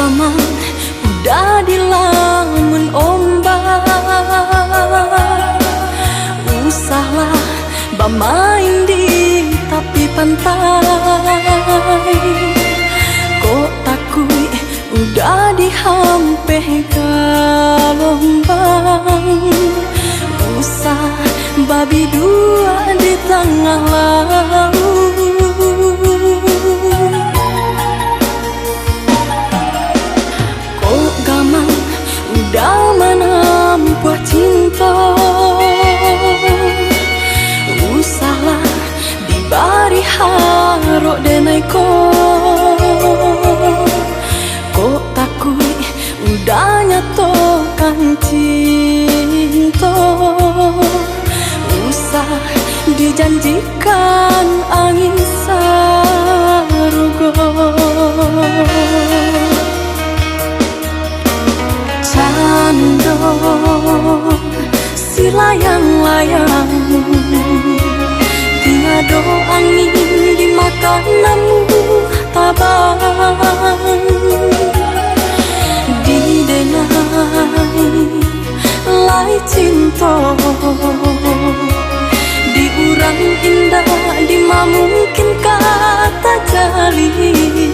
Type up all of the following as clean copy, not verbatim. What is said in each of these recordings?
gamang udah dilamun ombak, usahlah bermain di tepi pantai. Kok takui udah dihampeh gelombang, usah babi dua di tengah laut. Kok gamang udah menempuh cinta, usahlah dibari harok denai kok takui udah nyatokan cinta, usah dijanjikan angin sarugo. Cando si layang-layang, tiada angin dimakan namun tabang, didenai lai cinta, diurang indah dima mungkin kata jalin.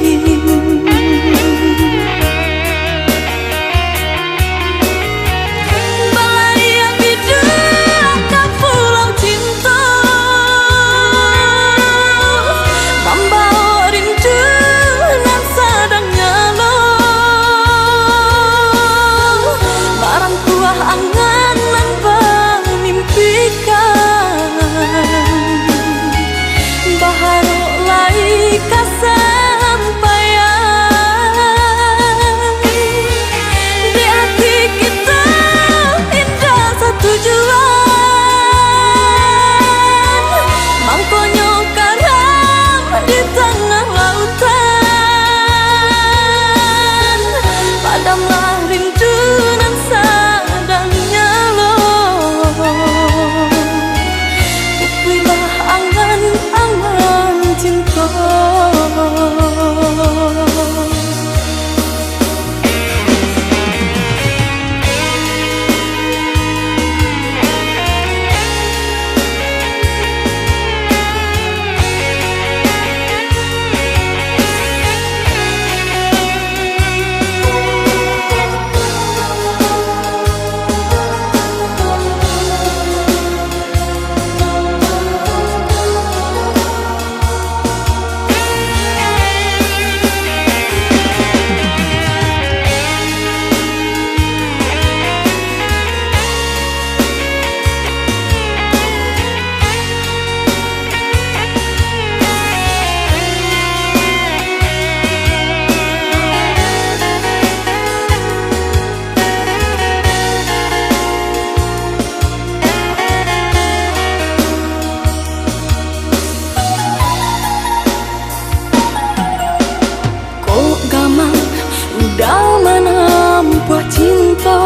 Udah menempuh cinta,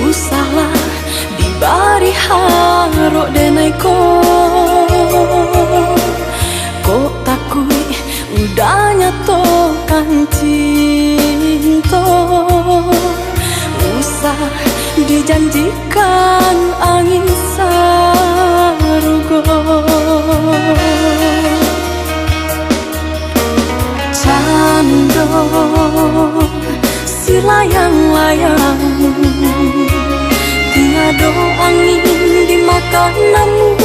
usahlah dibari harok denai kok takui udah nyatokan cinta, usah dijanjikan angin sarugo. Cando si layang-layang, tiada angin dimakan namun